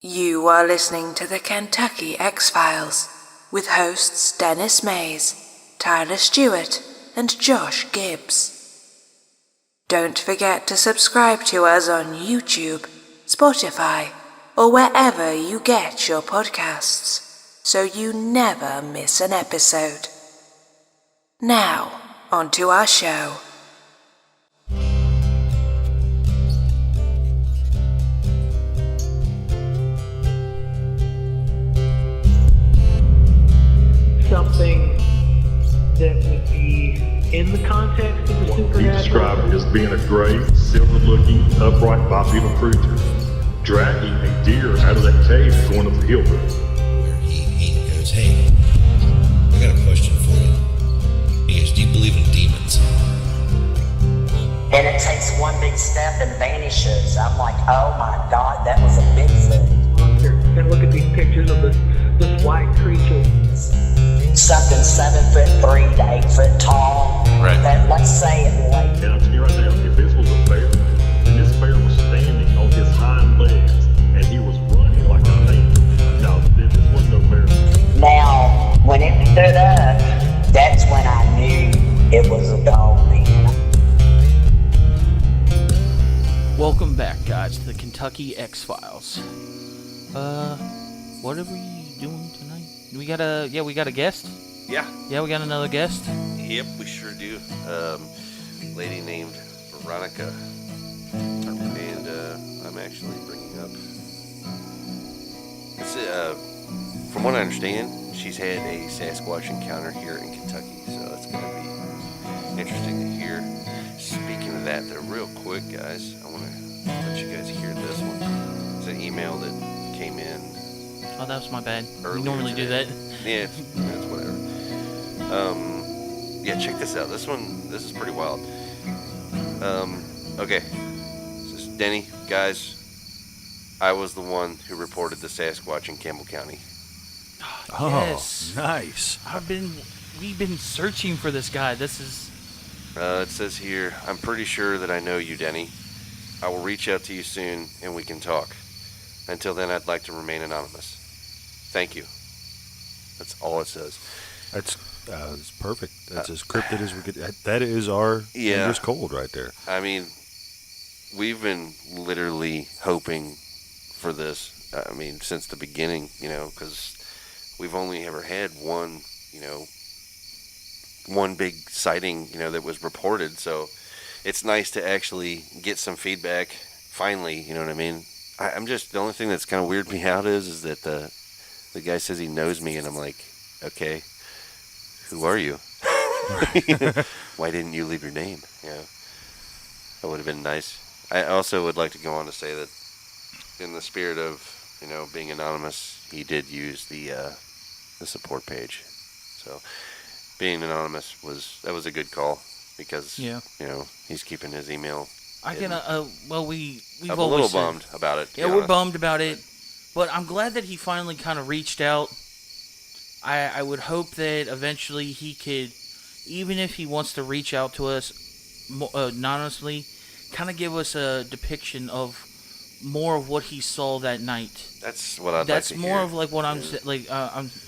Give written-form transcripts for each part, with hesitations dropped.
You are listening to the Kentucky X-Files with hosts Dennis Mays, Tyler Stewart, and Josh Gibbs. Don't forget to subscribe to us on YouTube, Spotify, or wherever you get your podcasts, so you never miss an episode. Now, on to our show. Something that would be in the context of the supernatural. He described it as being a gray, silver-looking, upright bipedal creature, dragging a deer out of that cave going up the hill. Where he goes, hey, I got a question for you. He goes, do you believe in demons? And it takes one big step and vanishes. I'm like, oh my God, that was a Bigfoot. And look at these pictures of this white creature. Something 7'3" to 8 foot tall. Right. That, let's say it like. And I'm telling you right now, if this was a bear, then this bear was standing on his hind legs, and he was running like a man. No, this was no bear. Now, when it stood up, that's when I knew it was a dog man. Welcome back, guys, to the Kentucky X-Files. What are we doing tonight? We got a guest? Yeah. Yeah, we got another guest? Yep, we sure do. Lady named Veronica. And I'm actually bringing up... from what I understand, she's had a Sasquatch encounter here in Kentucky, so it's going to be interesting to hear. Speaking of that, though, real quick, guys, I want to let you guys hear this one. It's an email that came in. Oh, that was my bad. We Earlier normally do that. Yeah, it's whatever. Yeah, check this out. This is pretty wild. Okay. This is Denny, guys. I was the one who reported the Sasquatch in Campbell County. Yes. Nice. We've been searching for this guy. This is... It says here, I'm pretty sure that I know you, Denny. I will reach out to you soon, and we can talk. Until then, I'd like to remain anonymous. Thank you. That's all it says. That's it's perfect. That's as cryptid as we could. That is our Ender's Cold right there. I mean, we've been literally hoping for this, I mean, since the beginning, because we've only ever had one big sighting, that was reported. So it's nice to actually get some feedback finally, you know what I mean? I'm just, the only thing that's kind of weirded me out is that the guy says he knows me, and I'm like, okay, who are you? Why didn't you leave your name? That would have been nice. I also would like to go on to say that in the spirit of, being anonymous, he did use the support page. So being anonymous was a good call because, he's keeping his email. we've I'm a always little said- bummed about it. Yeah, we're bummed about it, but I'm glad that he finally kind of reached out. I would hope that eventually he could, even if he wants to reach out to us anonymously, kind of give us a depiction of more of what he saw that night. That's what I'd like to hear. That's more of like what I'm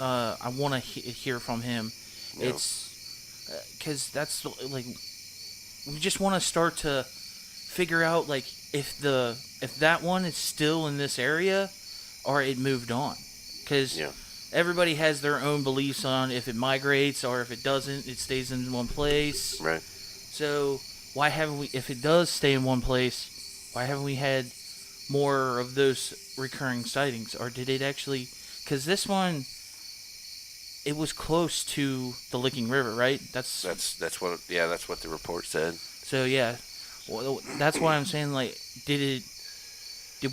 I want to hear from him. Yeah. It's because that's like we just want to start to figure out like if that one is still in this area or it moved on, because everybody has their own beliefs on if it migrates or if it doesn't, it stays in one place. Right. So why haven't we, if it does stay in one place, why haven't we had more of those recurring sightings? Or did it actually, because this one, it was close to the Licking River, right? That's what the report said. So yeah, well, that's why I'm saying, like, did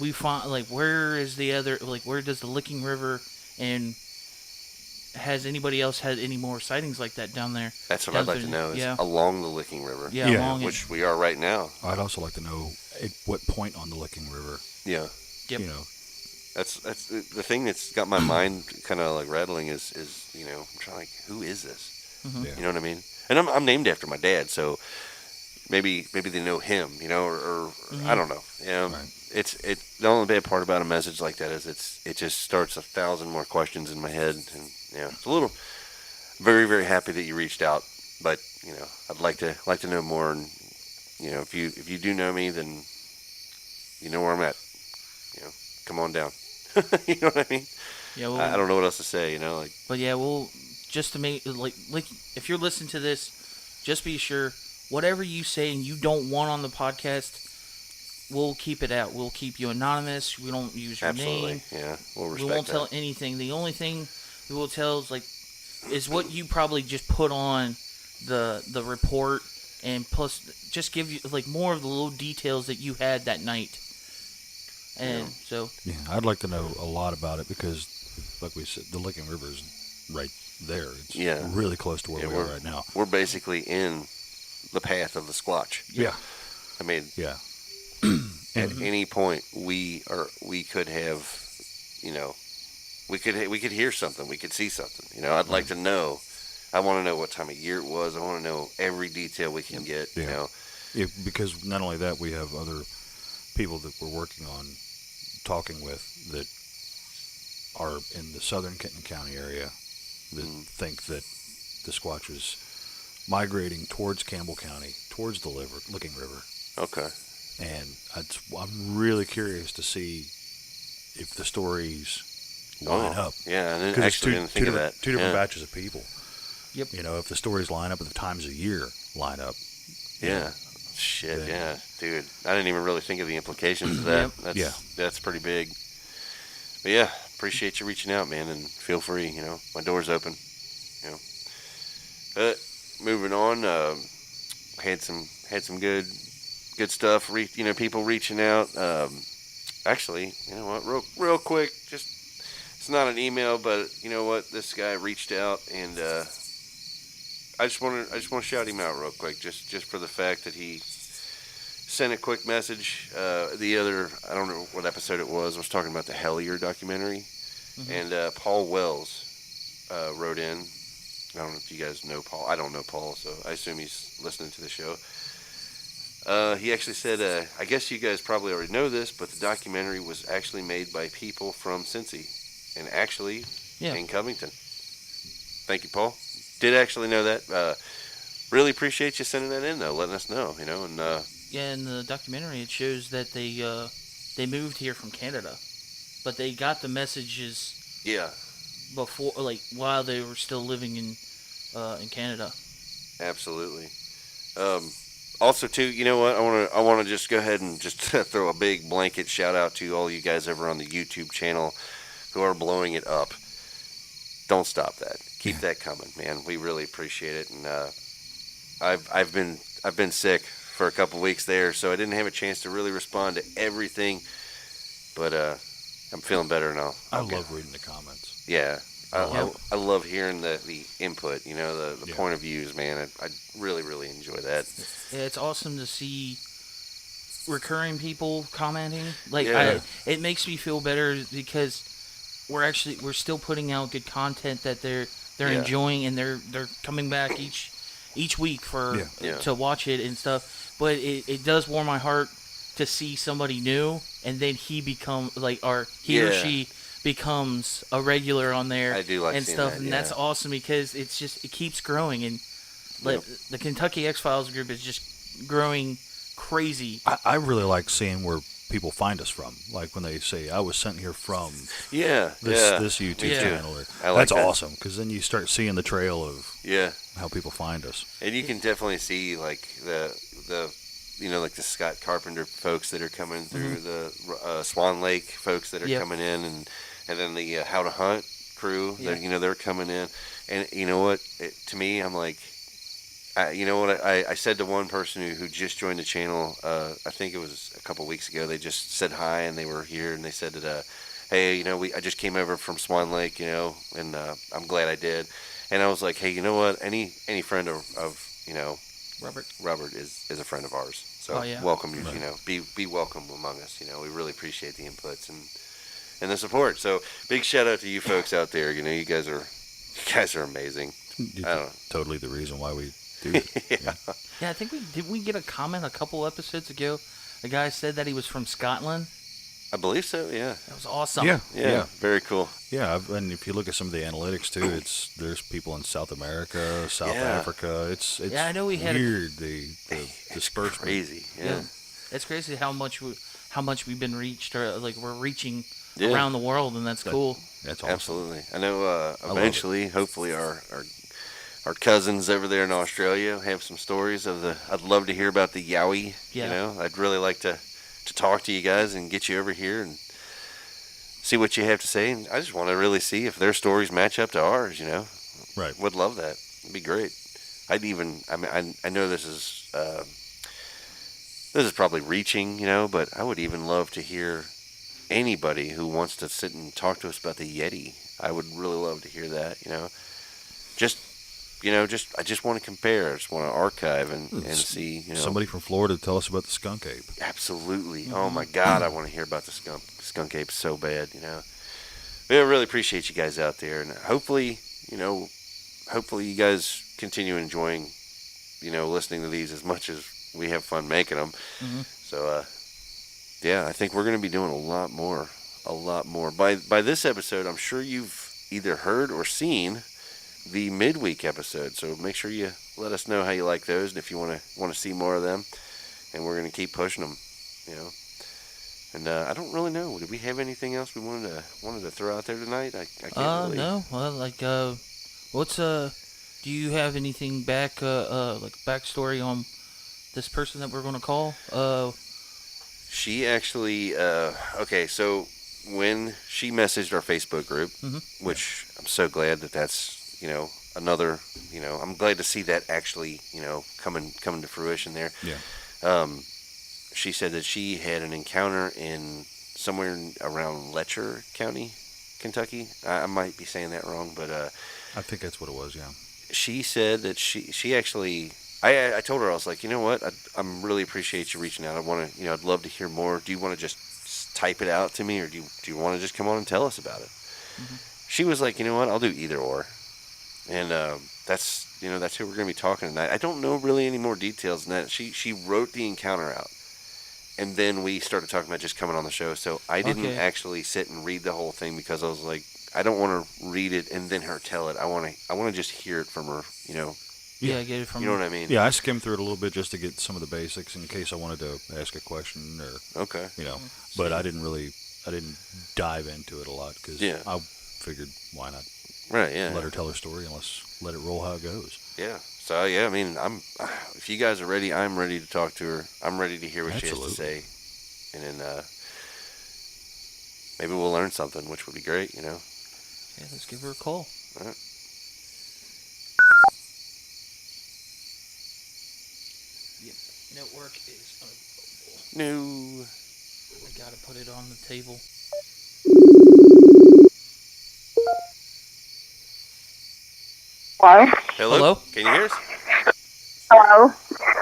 we find, like, where is the other, like, where does the Licking River, and has anybody else had any more sightings like that down there? That's what I'd like to know, is along the Licking River. Yeah, along which we are right now. I'd also like to know at what point on the Licking River. Yeah. Yep. That's the thing that's got my mind kind of like rattling is I'm trying, like, who is this? Mm-hmm. Yeah. You know what I mean? And I'm named after my dad, so maybe they know him, or Mm-hmm. I don't know. Right. It's the only bad part about a message like that is it just starts 1,000 more questions in my head, and it's a little very, very happy that you reached out, but I'd like to know more, and if you do know me, then you know where I'm at. Come on down. You know what I mean? Yeah, well, I don't know what else to say. Like. but yeah, well, just to make like if you're listening to this, just be sure whatever you say and you don't want on the podcast, we'll keep it out. We'll keep you anonymous. We don't use your Absolutely. name. Yeah, we'll We respect won't that. tell anything. The only thing we will tell is what you probably just put on the report, and plus just give you more of the little details that you had that night. And so Yeah, I'd like to know a lot about it because, like we said, the Licking River is right there. It's really close to where we are right now. We're basically in the path of the Squatch. Yeah. I mean, Yeah. at any point we could have, we could hear something, we could see something. I'd like to know. I want to know what time of year it was. I want to know every detail we can get. Yeah. Yeah, because not only that, we have other people that we're working on talking with that are in the southern Kenton County area that think that the Squatch is migrating towards Campbell County, towards the Licking River. Okay. And I'm really curious to see if the stories line up. Yeah, and Because actually didn't think of that. Two different batches of people. Yep. If the stories line up, if the times of year line up. Yeah. Shit, Then- yeah, dude. I didn't even really think of the implications of that. Yep. That's pretty big. But yeah, appreciate you reaching out, man, and feel free. My door's open. But moving on, had some good stuff. People reaching out. Actually, you know what? Real quick, just it's not an email, but you know what? This guy reached out, and I just want to shout him out real quick, just for the fact that he sent a quick message. I don't know what episode it was. I was talking about the Hellier documentary, and Paul Wells wrote in. I don't know if you guys know Paul. I don't know Paul, so I assume he's listening to the show. He actually said, I guess you guys probably already know this, but the documentary was actually made by people from Cincy, and actually in Covington. Thank you, Paul. Did actually know that. Really appreciate you sending that in, though, letting us know, and yeah, in the documentary it shows that they moved here from Canada, but they got the messages before, while they were still living in Canada. Absolutely. Also, too, you know what? I want to just go ahead and just throw a big blanket shout out to all you guys over on the YouTube channel who are blowing it up. Don't stop that. Keep that coming, man. We really appreciate it. And I've been sick for a couple weeks there, so I didn't have a chance to really respond to everything. But I'm feeling better now. I love reading the comments. Yeah. I love hearing the input, the point of views, man. I really, really enjoy that. Yeah, it's awesome to see recurring people commenting. It makes me feel better because we're still putting out good content that they're enjoying, and they're coming back each week to watch it and stuff. But it does warm my heart to see somebody new, and then he or she becomes a regular on there. I do like and seeing stuff, that, and that's awesome because it keeps growing, and the Kentucky X-Files group is just growing crazy. I really like seeing where people find us from, like when they say I was sent here from this YouTube channel. That's awesome, because then you start seeing the trail of how people find us, and you can definitely see the the Scott Carpenter folks that are coming through, the Swan Lake folks that are coming in, and then the How to Hunt crew. They're coming in, and you know what? To me, I'm like, I said to one person who just joined the channel, I think it was a couple weeks ago. They just said hi, and they were here, and they said that, hey, I just came over from Swan Lake, and I'm glad I did. And I was like, hey, you know what? Any friend of Robert is a friend of ours. So welcome you, be welcome among us. We really appreciate the inputs and the support. So big shout out to you folks out there. You guys are amazing. You're totally the reason why we dude. Yeah. Yeah, I think we get a comment a couple episodes ago. The guy said that he was from Scotland. I believe so. Yeah. That was awesome. Yeah. Very cool. Yeah, and if you look at some of the analytics too, there's people in South America, South Yeah. Africa. It's Yeah, I know we had weird the dispersement. Crazy. Yeah. It's crazy how much we've been reached, or like we're reaching Yeah. around the world, and that's cool. That's awesome. Absolutely. I know. love it. Eventually, hopefully, our cousins over there in Australia have some stories of the. I'd love to hear about the Yowie. Yeah. You know, I'd really like to talk to you guys and get you over here and see what you have to say. And I just want to really see if their stories match up to ours. You know. Right. Would love that. It'd be great. I'd even. I mean, I know this is probably reaching. You know, but I would even love to hear anybody who wants to sit and talk to us about the Yeti. I would really love to hear that. You know. I just want to compare. I just want to archive and see. You know, Somebody from Florida tell us about the skunk ape. absolutely. Oh my God, I want to hear about the skunk ape so bad. You know, I really appreciate you guys out there, and hopefully you guys continue enjoying, listening to these as much as we have fun making them. Mhm. So, yeah, I think we're going to be doing a lot more. By this episode, I'm sure you've either heard or seen the midweek episode, so make sure you let us know how you like those, and if you want to see more of them, and we're going to keep pushing them, And I don't really know. Did we have anything else we wanted to throw out there tonight? I can't really. No. Well, do you have anything like backstory on this person that we're gonna call? She actually. Okay, so when she messaged our Facebook group, which I'm so glad that's another, I'm glad to see that actually, coming to fruition there. Yeah. She said that she had an encounter in somewhere around Letcher County, Kentucky. I might be saying that wrong, but I think that's what it was. Yeah. she said that she actually. I told her, I was like, you know what? I'm really appreciate you reaching out. I want to, I'd love to hear more. Do you want to just type it out to me, or do you want to just come on and tell us about it? She was like, you know what? I'll do either or. And that's who we're going to be talking tonight. I don't know really any more details than that. She wrote the encounter out, and then we started talking about just coming on the show. So I didn't actually sit and read the whole thing because I was like, I don't want to read it and then her tell it. I want to just hear it from her. Yeah, get it from. You know what I mean? Yeah, I skimmed through it a little bit just to get some of the basics in case I wanted to ask a question or Okay. But I didn't dive into it a lot because Yeah. I figured why not Right. Yeah. let her tell her story and let's let it roll how it goes. Yeah. So yeah, I mean, if you guys are ready, I'm ready to talk to her. I'm ready to hear what she has to Absolutely. say, and then maybe we'll learn something, which would be great. Yeah, let's give her a call. All right. Yep. Network is unavailable. No. I gotta put it on the table. Hello? Hello? Can you hear us? Hello?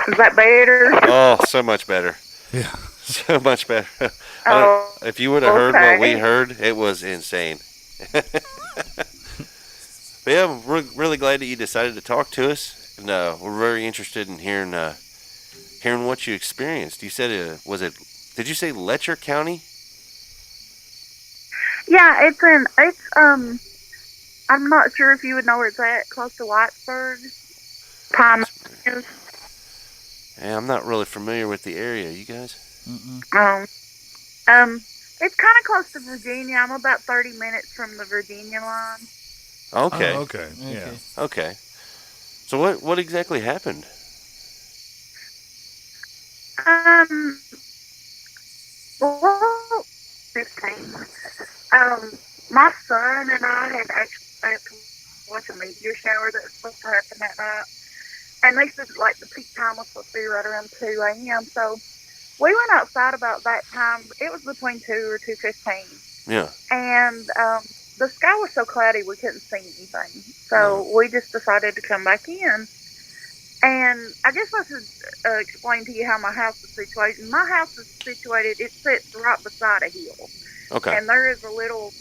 Is that better? Oh, so much better. Yeah. So much better. Oh, If you would have heard what we okay. heard, it was insane. But yeah, we're really glad that you decided to talk to us, and we're very interested in hearing what you experienced. You said did you say Letcher County? Yeah, I'm not sure if you would know where it's at, close to Whitesburg. Pine Mountains. Yeah, I'm not really familiar with the area. You guys? It's kind of close to Virginia. I'm about 30 minutes from the Virginia line. Okay. Oh, okay. Yeah. Okay. So what exactly happened? Well, 15. My son and I had actually had to watch a meteor shower that was supposed to happen that night. And they said, like, the peak time was supposed to be right around 2 a.m. So we went outside about that time. It was between 2 or 2:15. Yeah. And the sky was so cloudy we couldn't see anything. So we just decided to come back in. And I guess I should explain to you how my house is situated. My house is situated, it sits right beside a hill. Okay. And there is a little,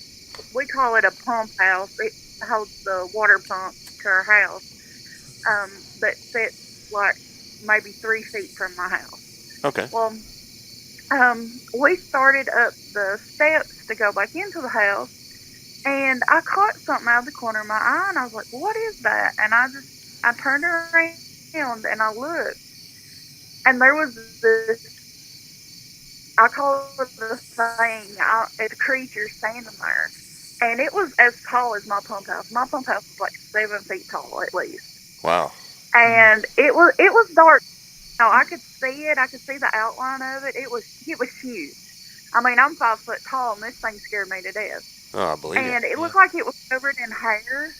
we call it a pump house. It holds the water pump to our house. That sits like maybe 3 feet from my house. Okay. Well, we started up the steps to go back into the house, and I caught something out of the corner of my eye, and I was like, "What is that?" And I turned around and I looked, and there was this. I call it the thing. It's a creature standing there, and it was as tall as my pump house. My pump house was like 7 feet tall at least, Wow. and it was dark. No, I could see it. I could see the outline of it. It was huge. I mean, I'm 5 foot tall, and this thing scared me to death. Oh, I believe And it. it looked like it was covered in hair,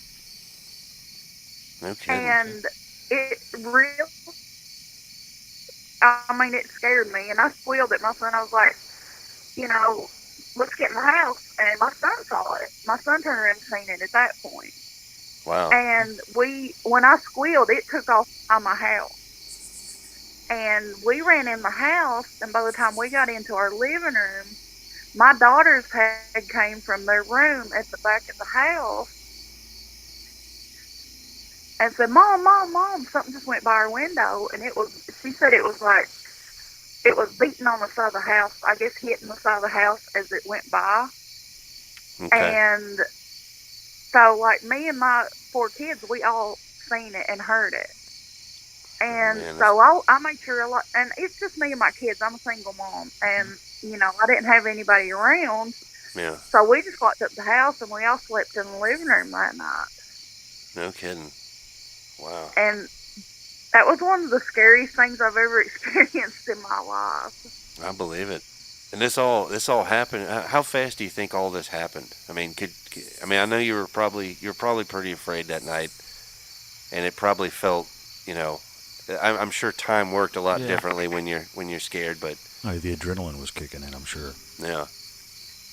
No kidding. and it really, I mean, it scared me. And I squealed at my son. I was like, let's get in the house. And my son saw it. My son turned around and seen it at that point. Wow. And when I squealed, it took off by my house. And we ran in the house, and by the time we got into our living room, my daughters had came from their room at the back of the house and said, "Mom, Mom, Mom," something just went by our window, and she said it was like, it was beating on the side of the house, I guess hitting the side of the house as it went by. Okay. And so, like, me and my 4 kids, we all seen it and heard it. And Man, so I made sure and it's just me and my kids. I'm a single mom, and I didn't have anybody around. Yeah. So we just locked up the house, and we all slept in the living room that night. No kidding. Wow. And that was one of the scariest things I've ever experienced in my life. I believe it. And this all happened. How fast do you think all this happened? I mean, I know you were probably pretty afraid that night, and it probably felt, I'm sure time worked a lot differently when you're scared, but The adrenaline was kicking in, I'm sure. yeah.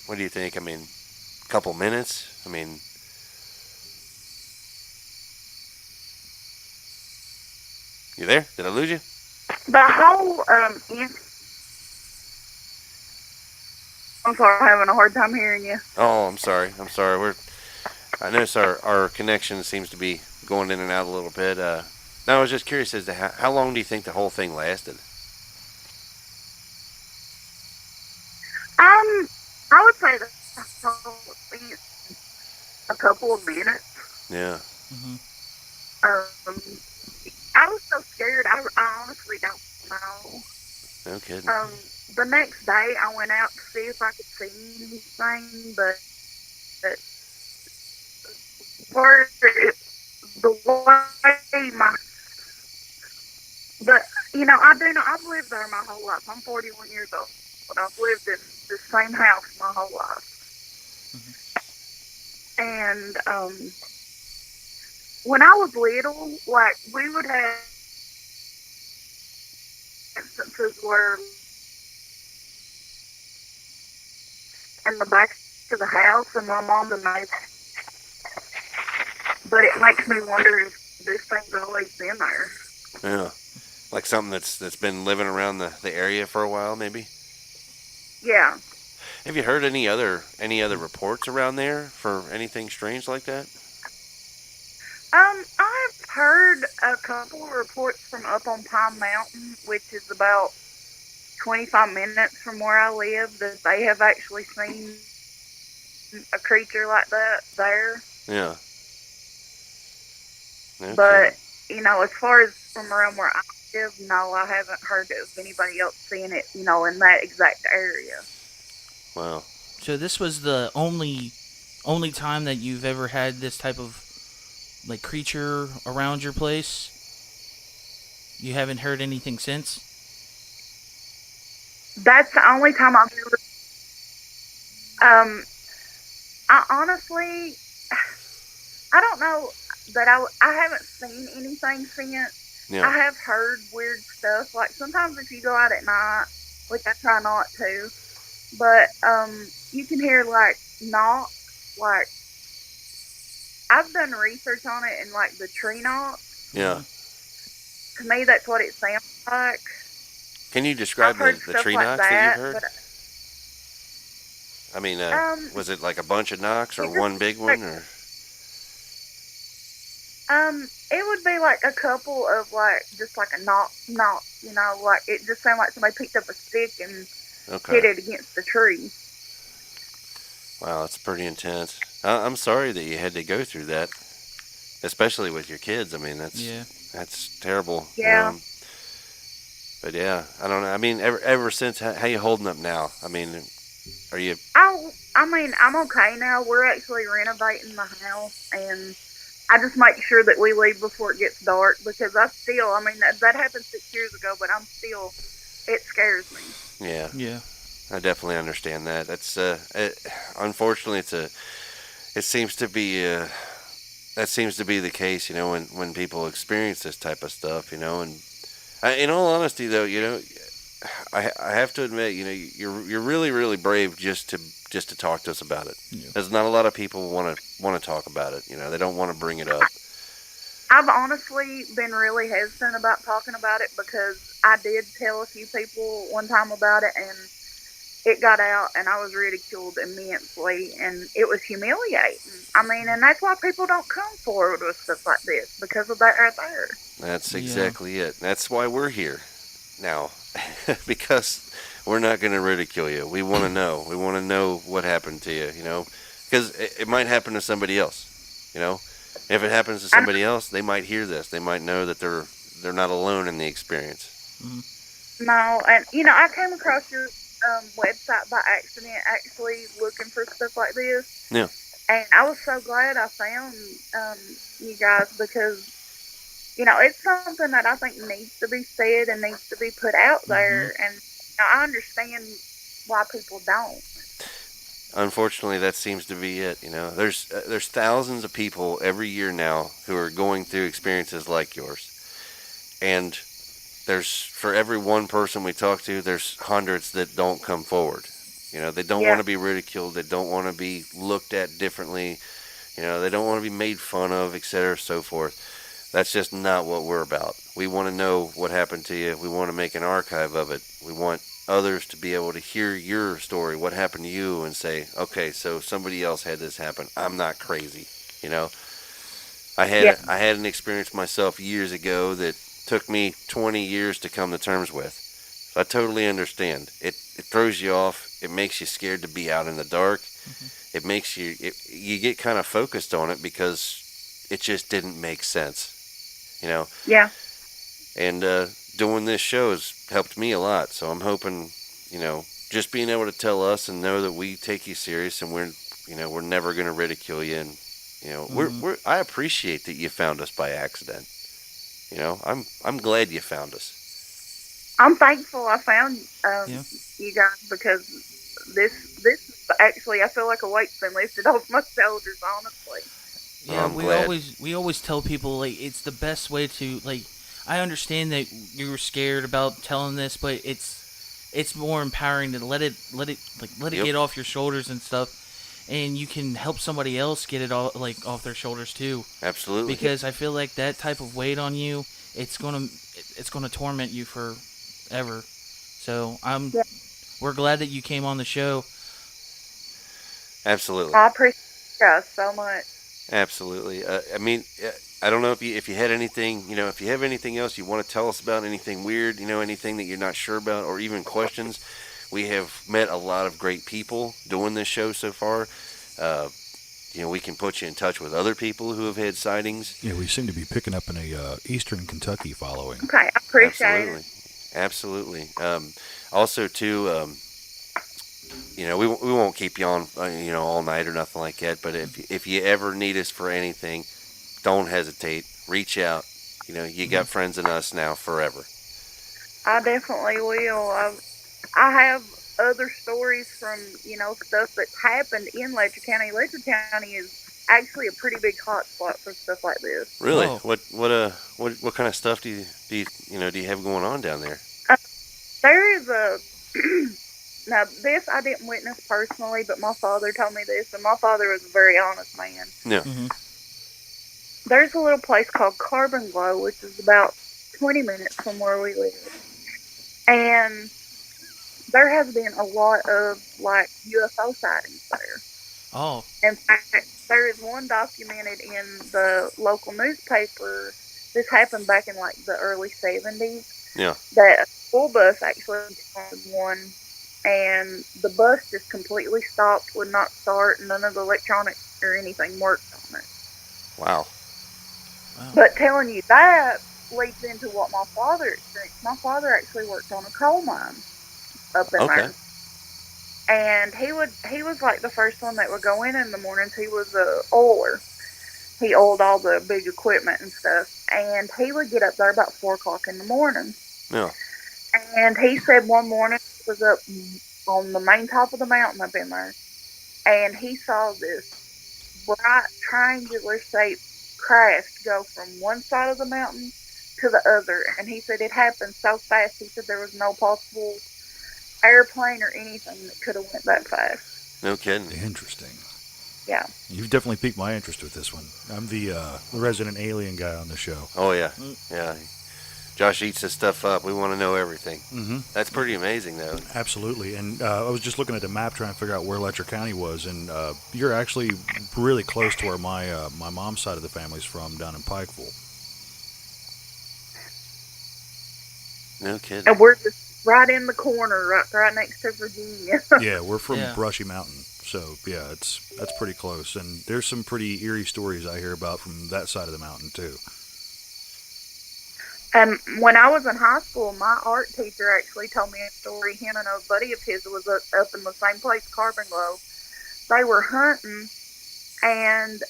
What do you think? I mean, a couple minutes? I mean, you there? Did I lose you? The whole I'm sorry, I'm having a hard time hearing you. Oh, I'm sorry. I notice our connection seems to be going in and out a little bit. No, I was just curious as to how long do you think the whole thing lasted? I would say probably a couple of minutes. Yeah. I was so scared. I honestly don't know. No kidding. The next day, I went out to see if I could see anything, but where the way I do know, I've lived there my whole life. I'm 41 years old, but I've lived in the same house my whole life. And when I was little, like, we would have instances where in the back of the house, and my mom's amazing. But it makes me wonder if this thing's always been there. Yeah. Like something that's been living around the area for a while, maybe? Yeah. Have you heard any other reports around there for anything strange like that? I've heard a couple of reports from up on Pine Mountain, which is about 25 minutes from where I live, that they have actually seen a creature like that there. Yeah. Okay. But, as far as from around where I live, no, I haven't heard of anybody else seeing it, in that exact area. Wow. So this was the only time that you've ever had this type of creature around your place? You haven't heard anything since? That's the only time I've ever. I honestly, I don't know that I haven't seen anything since. Yeah. I have heard weird stuff. Like sometimes if you go out at night, which I try not to, but you can hear knocks. Like I've done research on it, and the tree knocks. Yeah. To me, that's what it sounds like. Can you describe the tree knocks that you've heard? I mean, was it like a bunch of knocks or one big one, or? It would be like a couple of like just like a knock, like it just sounded like somebody picked up a stick and Okay. hit it against the tree. Wow, that's pretty intense. I'm sorry that you had to go through that, especially with your kids. I mean, Yeah. that's terrible. Yeah. But yeah, I don't know. I mean, ever since, how you holding up now? I mean, are you? I mean, I'm okay now. We're actually renovating the house, and I just make sure that we leave before it gets dark because I mean, that happened 6 years ago, but it scares me. Yeah, Yeah. I definitely understand that. Unfortunately, it seems to be, that seems to be the case. When people experience this type of stuff. And in all honesty, though, I have to admit, you're really really brave just to talk to us about it. Yeah. There's not a lot of people want to talk about it. They don't want to bring it up. I've honestly been really hesitant about talking about it because I did tell a few people one time about it, and it got out, and I was ridiculed immensely, and it was humiliating. I mean, and that's why people don't come forward with stuff like this, because of that right there. That's exactly it. That's why we're here now, because we're not going to ridicule you. We want to know. We want to know what happened to you. Because it might happen to somebody else. If it happens to somebody else, they might hear this. They might know that they're not alone in the experience. Mm-hmm. No, and I came across your website by accident, actually looking for stuff like this. Yeah. And I was so glad I found you guys because it's something that I think needs to be said and needs to be put out there. Mm-hmm. And I understand why people don't. Unfortunately, that seems to be it. There's thousands of people every year now who are going through experiences like yours, and for every one person we talk to, there's hundreds that don't come forward. They don't want to be ridiculed. They don't want to be looked at differently. They don't want to be made fun of, etc., so forth. That's just not what we're about. We want to know what happened to you. We want to make an archive of it. We want others to be able to hear your story, what happened to you, and say, okay, so somebody else had this happen. I'm not crazy. I had an experience myself years ago that took me 20 years to come to terms with. So I totally understand. It throws you off. It makes you scared to be out in the dark. Mm-hmm. It makes you get kind of focused on it because it just didn't make sense. Yeah. And doing this show has helped me a lot. So I'm hoping, just being able to tell us and know that we take you serious and we're never going to ridicule you. And, mm-hmm. I appreciate that you found us by accident. I'm glad you found us. I'm thankful I found you guys because this actually, I feel like a weight's been lifted off my shoulders, honestly. Yeah, I'm glad. we always tell people like it's the best way to like. I understand that you were scared about telling this, but it's more empowering to let it get off your shoulders and stuff, and you can help somebody else get it all off their shoulders too. Absolutely. Because I feel like that type of weight on you, it's gonna torment you forever. So we're glad that you came on the show. Absolutely. I appreciate you guys so much. Absolutely. I mean, I don't know if you had anything, if you have anything else you want to tell us about, anything weird, anything that you're not sure about, or even questions. We have met a lot of great people doing this show so far. We can put you in touch with other people who have had sightings. Yeah, we seem to be picking up in a Eastern Kentucky following. Okay, I appreciate it. Absolutely. Also, too, we won't keep you on, all night or nothing like that. But if you ever need us for anything, don't hesitate. Reach out. You got friends in us now forever. I definitely will. I have other stories from stuff that's happened in Letcher County. Letcher County is actually a pretty big hot spot for stuff like this. Really? Oh. What kind of stuff do you have going on down there? There is a now this I didn't witness personally, but my father told me this, and my father was a very honest man. Yeah. Mm-hmm. There's a little place called Carbon Glow, which is about 20 minutes from where we live, and there has been a lot of UFO sightings there. Oh, In fact, there is one documented in the local newspaper. This happened back in like the early 70s. Yeah. That a school bus actually encountered one, and the bus just completely stopped, would not start, and none of the electronics or anything worked on it. Wow. But telling you that leads into what my father experienced. My father actually worked on a coal mine up in Okay. there. And he was like the first one that would go in the mornings. He was a oiler. He oiled all the big equipment and stuff. And he would get up there about 4 o'clock in the morning. Yeah. And he said one morning he was up on the main top of the mountain up in there. And he saw this bright triangular shaped craft go from one side of the mountain to the other. And he said it happened so fast. He said there was no possible airplane or anything that could have went that fast. No kidding. Interesting. Yeah. You've definitely piqued my interest with this one. I'm the resident alien guy on the show. Oh yeah, yeah. Josh eats this stuff up. We want to know everything. Mm-hmm. That's pretty amazing, though. Absolutely. And I was just looking at the map trying to figure out where Letcher County was, and you're actually really close to where my mom's side of the family's from, down in Pikeville. No kidding. And we're just right in the corner, right next to Virginia. Yeah, we're from Yeah. Brushy Mountain. So, yeah, that's pretty close. And there's some pretty eerie stories I hear about from that side of the mountain, too. When I was in high school, my art teacher actually told me a story. Him and a buddy of his was up in the same place, Carbon Glow. They were hunting, and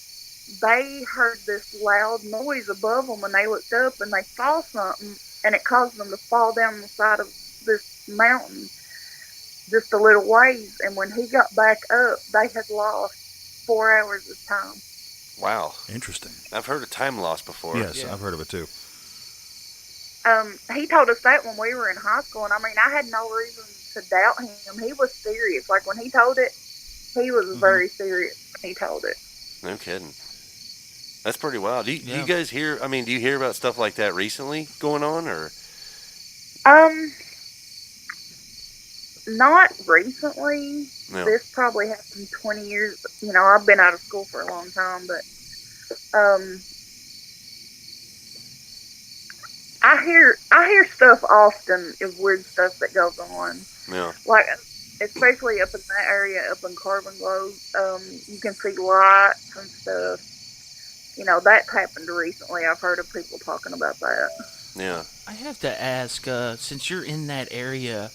they heard this loud noise above them, and they looked up, and they saw something, and it caused them to fall down the side of this mountain just a little ways. And when he got back up, they had lost 4 hours of time. Wow. Interesting. I've heard of time loss before. Yes, Yeah. I've heard of it, too. He told us that when we were in high school, and I mean, I had no reason to doubt him. He was serious. Like, when he told it, he was very serious when he told it. No kidding. That's pretty wild. Do Yeah. you guys hear? I mean, do you hear about stuff like that recently going on, or? Not recently. No. This probably happened 20 years. You know, I've been out of school for a long time, but I hear stuff often of weird stuff that goes on. Yeah. Like, especially up in that area, up in Carbon Glow, you can see lights and stuff. You know, that's happened recently. I've heard of people talking about that. Yeah. I have to ask, since you're in that area,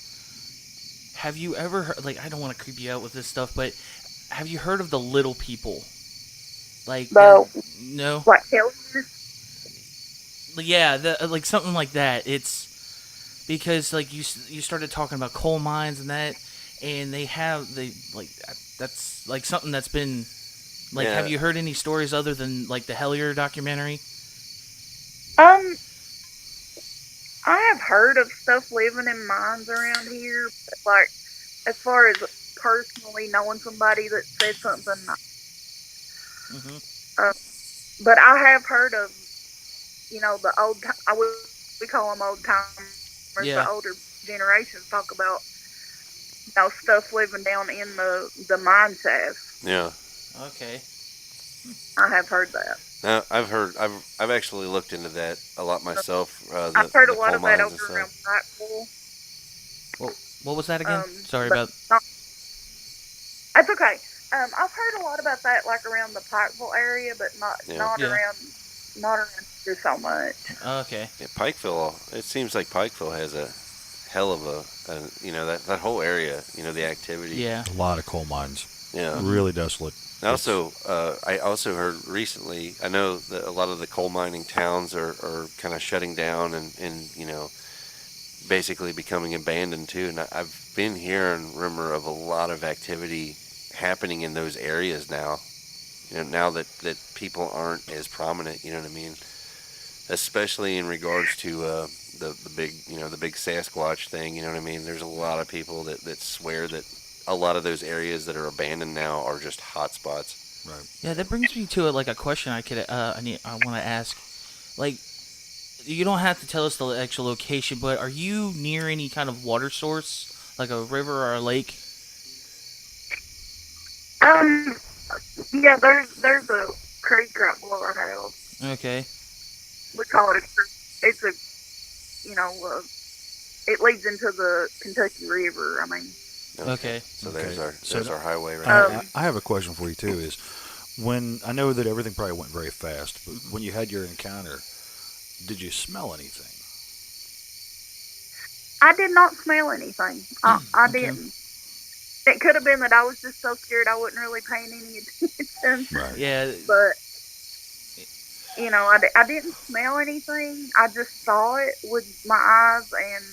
have you ever heard, like, I don't want to creep you out with this stuff, but have you heard of the little people? Like, No. No? Like, helpers? Yeah, like something like that. It's because, like, you started talking about coal mines and that, and that's like something that's been, like, Yeah. have you heard any stories other than, like, the Hellier documentary? I have heard of stuff living in mines around here, but, like, as far as personally knowing somebody that said something, but I have heard of, you know, the we call them old timers, Yeah. the older generations talk about, you know, stuff living down in the mine shafts. Yeah. Okay. I have heard that. Now, I've actually looked into that a lot myself. I've heard a lot coal of that mines and over around stuff. Pikeville. What was that again? Sorry but about... That's okay. I've heard a lot about that, like around the Pikeville area, but not Yeah. around here so much. Okay. Yeah, Pikeville. It seems like Pikeville has a hell of a you know, that whole area. You know, the activity. Yeah. A lot of coal mines. Yeah. Really desolate. Also, I also heard recently, I know that a lot of the coal mining towns are kind of shutting down and, you know, basically becoming abandoned too. And I've been hearing rumor of a lot of activity happening in those areas now. You know, now that people aren't as prominent, you know what I mean? Especially in regards to the big, you know, the big Sasquatch thing, you know what I mean? There's a lot of people that swear that a lot of those areas that are abandoned now are just hot spots. Right. Yeah, that brings me to a question I want to ask. Like, you don't have to tell us the actual location, but are you near any kind of water source, like a river or a lake? Yeah, there's a creek right below our house. Okay. We call it a creek. It's it leads into the Kentucky River. I mean, Okay. So Okay. there's our highway right I, there. I have a question for you too. Is when I know that everything probably went very fast, but when you had your encounter, did you smell anything? I did not smell anything. I Okay. didn't. It could have been that I was just so scared I wasn't really paying any attention. Right. Yeah. But I didn't smell anything. I just saw it with my eyes and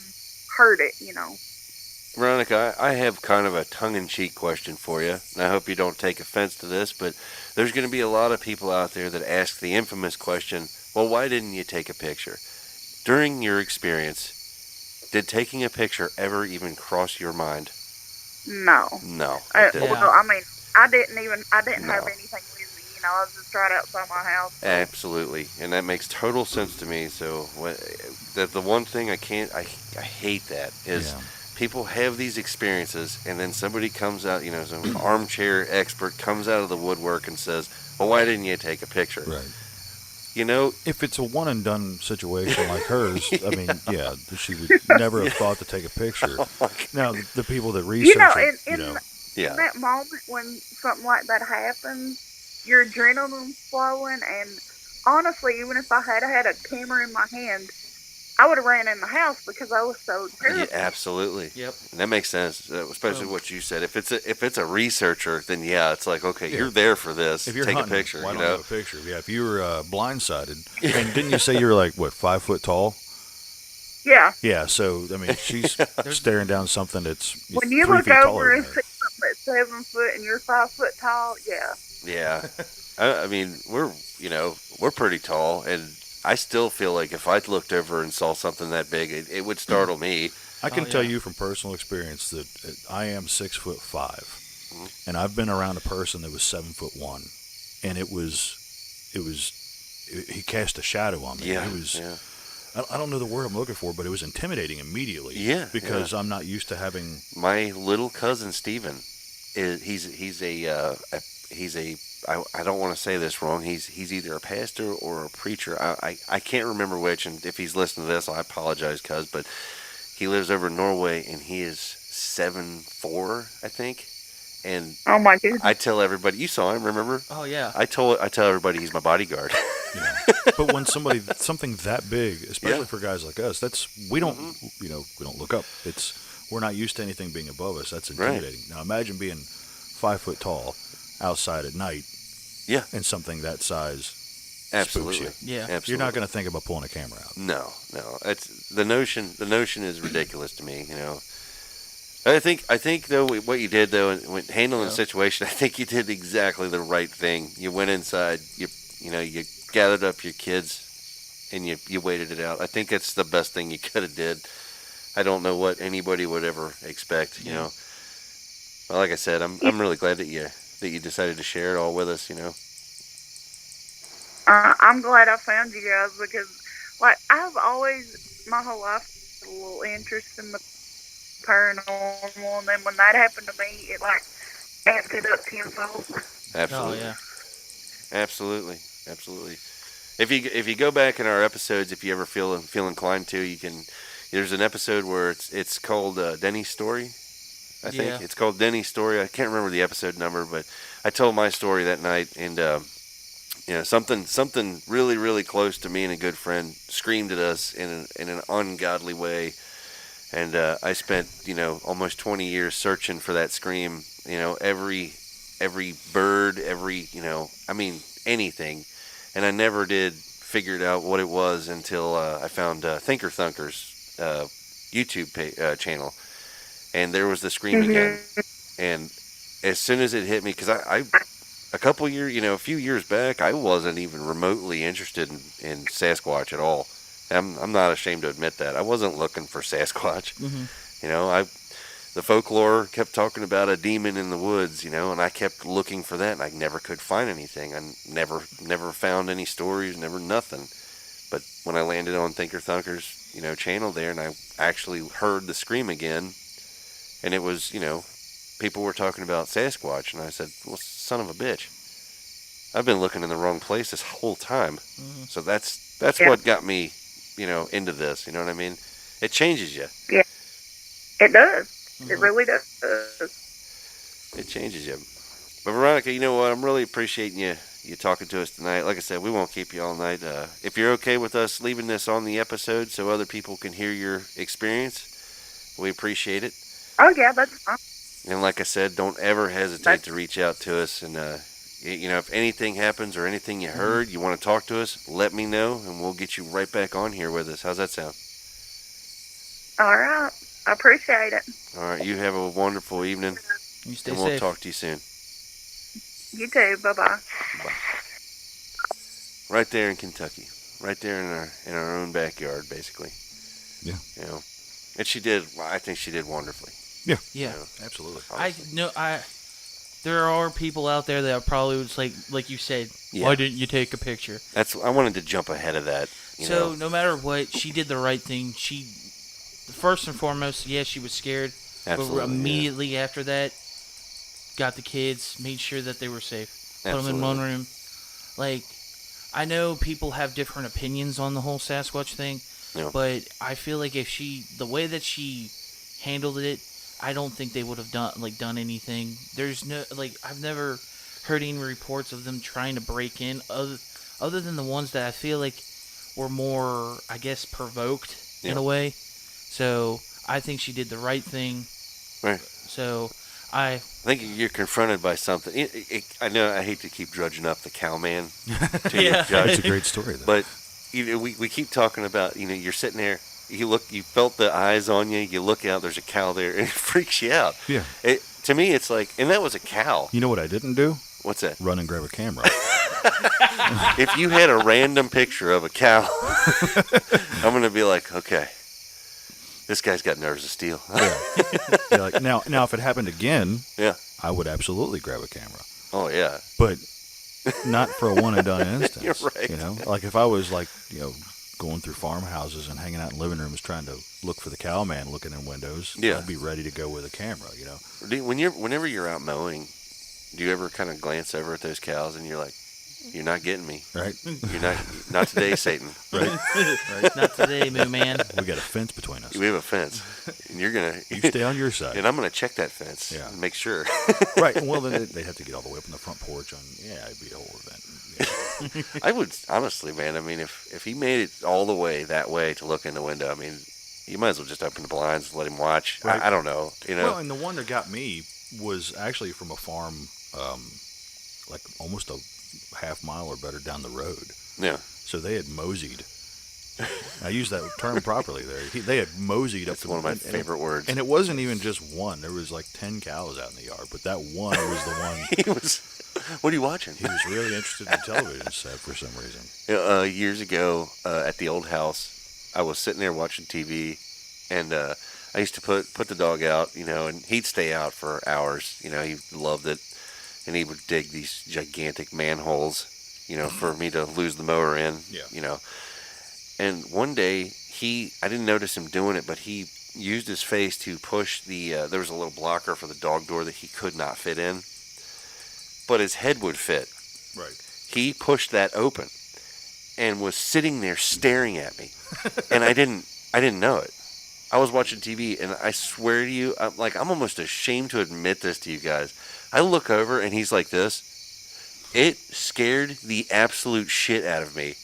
heard it. Veronica, I have kind of a tongue-in-cheek question for you, and I hope you don't take offense to this, but there's going to be a lot of people out there that ask the infamous question, well, why didn't you take a picture? During your experience, did taking a picture ever even cross your mind? No. No. Yeah. Well, I mean, I didn't No. have anything with me. I was just right outside my house. Absolutely, and that makes total sense to me. So, the one thing I hate that is Yeah. people have these experiences, and then somebody comes out, some armchair expert comes out of the woodwork and says, "Well, why didn't you take a picture?" Right. If it's a one and done situation like hers, I mean, yeah, she would never have thought to take a picture. Now, the people that research it, in yeah, that moment when something like that happens, your adrenaline's flowing, and honestly, even if I had a camera in my hand, I would have ran in the house because I was so yeah, terrified. absolutely. Yep. And that makes sense, especially what you said. If it's a researcher, then yeah, it's like, okay, you're there for this. if you're take hunting, a picture. why You don't know, have a picture? Yeah, if you were blindsided, and didn't you say you were like what 5 foot tall? Yeah. Yeah, so I mean, she's staring down something that's When you 3 look feet taller over than and her. see something that's 7 foot and you're 5 foot tall, yeah. yeah. I mean, we're pretty tall, and I still feel like if I looked over and saw something that big, it would startle me. I can Oh, tell yeah. you from personal experience that I am 6'5", Mhm. and I've been around a person that was 7'1", and he cast a shadow on me. Yeah, It was. yeah. I don't know the word I'm looking for, but it was intimidating immediately. Yeah, because I'm not used to having. My little cousin Steven, he's a I don't want to say this wrong. He's either a pastor or a preacher. I can't remember which, and if he's listening to this, I apologize, cuz. But he lives over in Norway, and he is 7'4", I think. And Oh my goodness. I tell everybody, you saw him, remember? Oh yeah. I tell everybody he's my bodyguard. But when something that big, especially Yeah. for guys like us, we don't we don't look up. We're not used to anything being above us. That's Right. intimidating. Now imagine being 5 foot tall outside at night. Yeah. And something that size. Absolutely. Spooks you. Yeah. Absolutely. You're not going to think about pulling a camera out. No. It's the notion is ridiculous to me. I think though what you did though when handling the situation, I think you did exactly the right thing. You went inside, you gathered up your kids, and you waited it out. I think that's the best thing you could have did. I don't know what anybody would ever expect. Well, like I said, I'm really glad that you decided to share it all with us. I'm glad I found you guys because, I've always, my whole life, had a little interest in the paranormal, and then when that happened to me, it, amped it up tenfold. Absolutely. Oh yeah. Absolutely. If you go back in our episodes, if you ever feel inclined to, you can. There's an episode where it's called Denny's Story. I think Yeah. it's called Denny's Story. I can't remember the episode number, but I told my story that night, and something really really close to me and a good friend screamed at us in an ungodly way, and I spent almost 20 years searching for that scream. Every bird, anything. And I never did figure out what it was until I found Thinker Thunker's YouTube channel. And there was the scream again. And as soon as it hit me, because I a few years back, I wasn't even remotely interested in Sasquatch at all. I'm not ashamed to admit that. I wasn't looking for Sasquatch. Mm-hmm. The folklore kept talking about a demon in the woods, and I kept looking for that, and I never could find anything. I never found any stories, never nothing. But when I landed on Thinker Thunker's, channel there, and I actually heard the scream again, and it was, people were talking about Sasquatch, and I said, well, son of a bitch. I've been looking in the wrong place this whole time. So that's what got me, into this. You know what I mean? It changes you. Yeah, it does. It really does. It changes you. But Veronica, you know what? I'm really appreciating you talking to us tonight. Like I said, we won't keep you all night. If you're okay with us leaving this on the episode so other people can hear your experience, we appreciate it. Oh, yeah, that's fine. And like I said, don't ever hesitate to reach out to us. And, if anything happens or anything you heard, you want to talk to us, let me know, and we'll get you right back on here with us. How's that sound? All right. I appreciate it. All right. You have a wonderful evening. You stay and safe. we'll talk to you soon. You too. Bye-bye. Bye. Right there in Kentucky. Right there in our own backyard, basically. Yeah. And I think she did wonderfully. Yeah. Yeah. Absolutely. There are people out there that probably was like you said, Yeah. why didn't you take a picture? I wanted to jump ahead of that. So no matter what, she did the right thing. First and foremost, she was scared. Absolutely, but immediately after that, got the kids, made sure that they were safe. Put them in one room. I know people have different opinions on the whole Sasquatch thing, but I feel like the way that she handled it, I don't think they would have done anything. There's no, I've never heard any reports of them trying to break in, other than the ones that I feel like were more, I guess, provoked in a way. So I think she did the right thing. Right. So I think you're confronted by something. I know I hate to keep drudging up the cowman to you, Judge. That's a great story, though. But we keep talking about, you're sitting there, you felt the eyes on you, you look out, there's a cow there, and it freaks you out. Yeah. To me, it's like, and that was a cow. You know what I didn't do? What's that? Run and grab a camera. If you had a random picture of a cow, I'm going to be like, okay, this guy's got nerves of steel. Yeah. Now, if it happened again, I would absolutely grab a camera. Oh, yeah. But not for a one-and-done instance. You're right. Like if I was going through farmhouses and hanging out in living rooms trying to look for the cowman looking in windows, I'd be ready to go with a camera, Whenever you're out mowing, do you ever kind of glance over at those cows and you're like, you're not getting me. Right. You're not today, Satan. Right. Not today, Moo Man. We got a fence between us. We have a fence. And you're going to... You stay on your side. And I'm going to check that fence and make sure. Right. Well, then they'd have to get all the way up on the front porch it'd be a whole event. Yeah. I would, honestly, man, if he made it all the way that way to look in the window, you might as well just open the blinds and let him watch. Right. I don't know, Well, and the one that got me was actually from a farm, almost a half mile or better down the road. Yeah. So they had moseyed. I use that term properly there. They had moseyed up. That's one of my favorite words. And it wasn't even just one. There was 10 cows out in the yard, but that one was the one. What are you watching? He was really interested in the television set for some reason. Years ago, at the old house, I was sitting there watching TV, and I used to put the dog out, and he'd stay out for hours. He loved it, and he would dig these gigantic manholes, for me to lose the mower in. Yeah. And one day, I didn't notice him doing it, but he used his face to push there was a little blocker for the dog door that he could not fit in, but his head would fit. Right. He pushed that open and was sitting there staring at me, and I didn't know it. I was watching TV, and I swear to you, I'm almost ashamed to admit this to you guys. I look over, and he's like this. It scared the absolute shit out of me.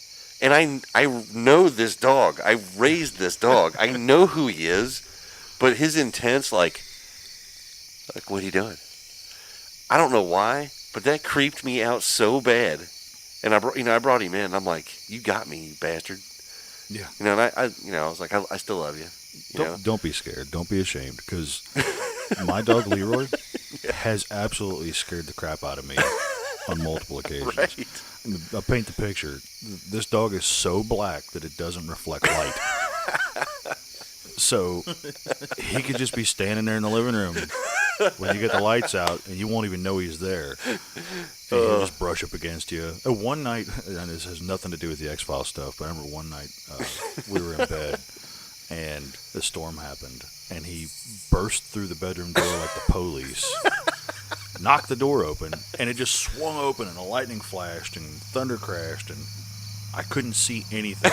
And I know this dog. I raised this dog. I know who he is, but his intent's like, what are you doing? I don't know why, but that creeped me out so bad. And I brought him in. I'm like, you got me, you bastard. Yeah. And I was like, I still love you. Don't be scared. Don't be ashamed, because my dog Leroy has absolutely scared the crap out of me on multiple occasions. Right. I'll paint the picture. This dog is so black that it doesn't reflect light. So he could just be standing there in the living room when you get the lights out, and you won't even know he's there. And he'll just brush up against you. One night, and this has nothing to do with the X-Files stuff, but I remember one night we were in bed, and the storm happened, and he burst through the bedroom door like the police, knocked the door open, and it just swung open, and a lightning flashed, and thunder crashed, and I couldn't see anything.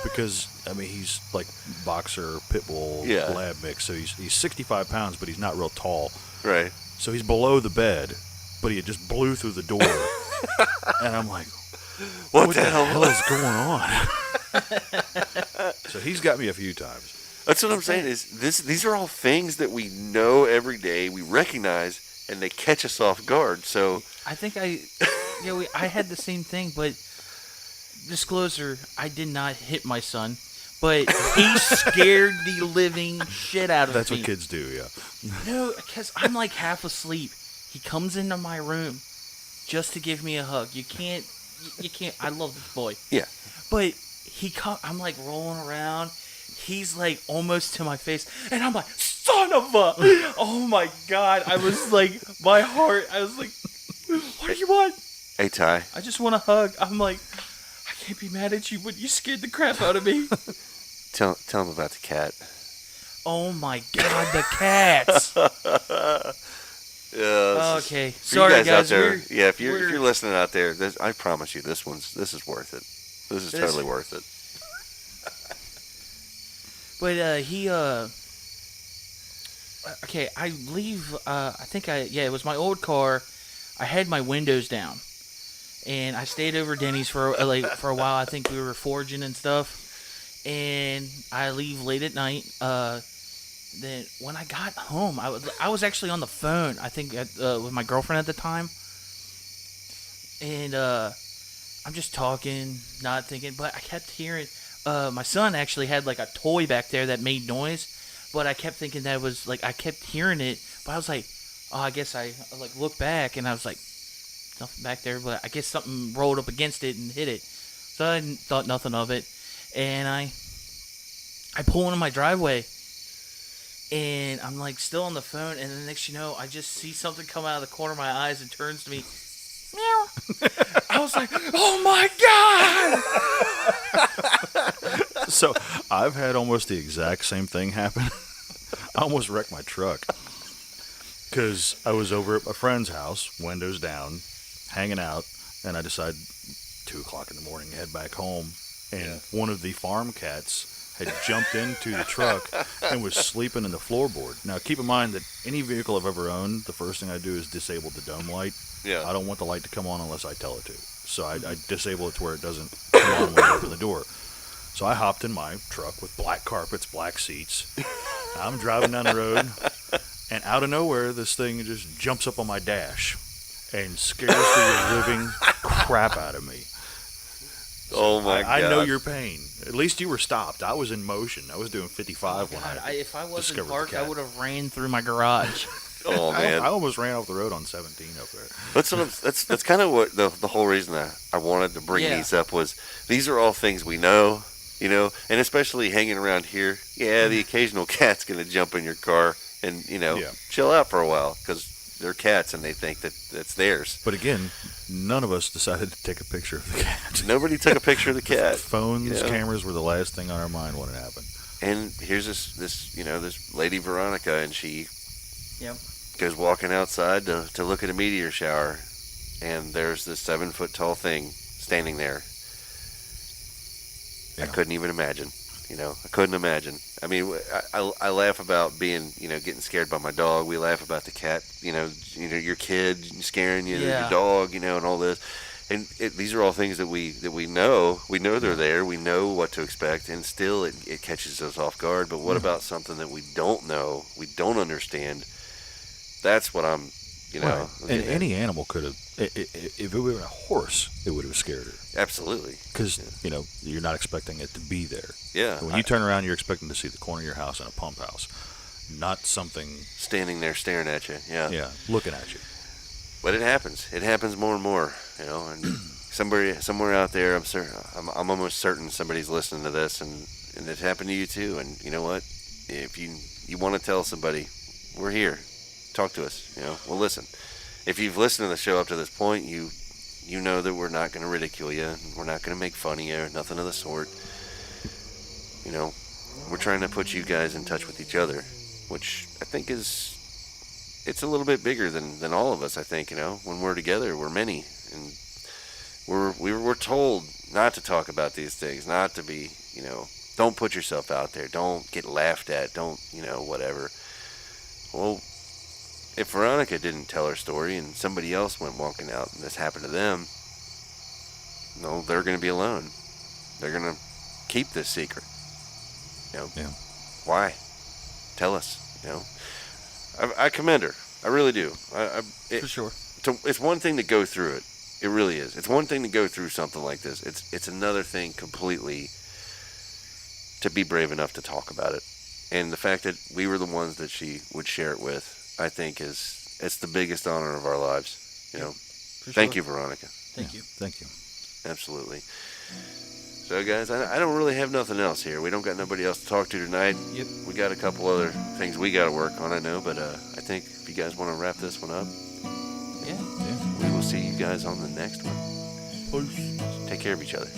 Because, I mean, he's like boxer, pit bull, lab mix, so he's 65 pounds, but he's not real tall. Right. So he's below the bed, but he just blew through the door. And I'm like, what the hell is going on? So he's got me a few times. That's what I'm saying is these are all things that we know every day, we recognize, and they catch us off guard. So I think I had the same thing, but disclosure, I did not hit my son, but he scared the living shit out of me. That's what kids do, yeah. No, because I'm like half asleep. He comes into my room just to give me a hug. You can't, I love this boy. Yeah. But I'm like rolling around. He's like almost to my face, and I'm like, son of a, oh my God. I was like, my heart, I was like, what do you want? Hey, Ty. I just want a hug. I'm like, I can't be mad at you, but you scared the crap out of me. Tell him about the cat. Oh my God, the cats. Okay, sorry guys out there. If you're listening out there, I promise you, this is worth it. This is totally worth it. But okay, I leave. I think it was my old car. I had my windows down, and I stayed over Denny's for a while. I think we were foraging and stuff, and I leave late at night. Then when I got home, I was actually on the phone, I think, with my girlfriend at the time. And I'm just talking, not thinking, but I kept hearing, my son actually had like a toy back there that made noise, but I kept thinking that was like, I kept hearing it, but I was like, oh, I guess I like looked back, and I was like, nothing back there, but I guess something rolled up against it and hit it. So I thought nothing of it, and I pull into my driveway. And I'm like still on the phone, and the next you know, I just see something come out of the corner of my eyes and turns to me. Meow. I was like, oh my God! So I've had almost the exact same thing happen. I almost wrecked my truck. Because I was over at my friend's house, windows down, hanging out, and I decided 2 o'clock in the morning to head back home. And one of the farm cats had jumped into the truck and was sleeping in the floorboard. Now, keep in mind that any vehicle I've ever owned, the first thing I do is disable the dome light. Yeah. I don't want the light to come on unless I tell it to. So I disable it to where it doesn't come on when I open the door. So I hopped in my truck with black carpets, black seats. I'm driving down the road, and out of nowhere, this thing just jumps up on my dash and scares the living crap out of me. Oh my God! I know your pain. At least you were stopped. I was in motion. I was doing 55 when if I wasn't discovered parked, the cat. I would have ran through my garage. Oh man! I almost ran off the road on 17 up there. That's kind of what the whole reason I wanted to bring these up was. These are all things we know, and especially hanging around here. Yeah, the occasional cat's gonna jump in your car and chill out for a while because they're cats and they think that that's theirs. But again, none of us decided to take a picture of the cat. Nobody took a picture of the cat. Phones, cameras were the last thing on our mind when it happened. And here's this lady Veronica, and she goes walking outside to look at a meteor shower, and there's this 7-foot-tall thing standing there. Yeah. I couldn't even imagine. I couldn't imagine. I mean, I laugh about being, getting scared by my dog. We laugh about the cat, your kid scaring you, your dog, and all this. And these are all things that we know. We know they're there. We know what to expect, and still it catches us off guard. But what about something that we don't know, we don't understand? That's what I'm, Right. And any animal could have. If it were a horse, it would have scared her. Absolutely. Because, you're not expecting it to be there. Yeah. When you turn around, you're expecting to see the corner of your house and a pump house, not something standing there staring at you. Yeah. Yeah, looking at you. But it happens. It happens more and more, and somewhere out there, I'm almost certain somebody's listening to this, and it happened to you too. And you know what? If you want to tell somebody, we're here. Talk to us. We'll listen. If you've listened to the show up to this point, you know that we're not going to ridicule you. We're not going to make fun of you. Nothing of the sort. we're trying to put you guys in touch with each other, which I think it's a little bit bigger than all of us. I think, when we're together, we're many, and we're told not to talk about these things, not to be, don't put yourself out there, don't get laughed at, don't, whatever. Well, if Veronica didn't tell her story and somebody else went walking out and this happened to them, no, they're going to be alone. They're going to keep this secret. Yeah. Why? Tell us. I commend her. I really do. For sure. It's one thing to go through it. It really is. It's one thing to go through something like this. It's another thing completely to be brave enough to talk about it. And the fact that we were the ones that she would share it with, I think it's the biggest honor of our lives. Thank you, Veronica. Thank you. Thank you. Absolutely. So, guys, I don't really have nothing else here. We don't got nobody else to talk to tonight. Yep. We got a couple other things we got to work on, I know, but I think if you guys want to wrap this one up, Yeah. we will see you guys on the next one. Peace. Take care of each other.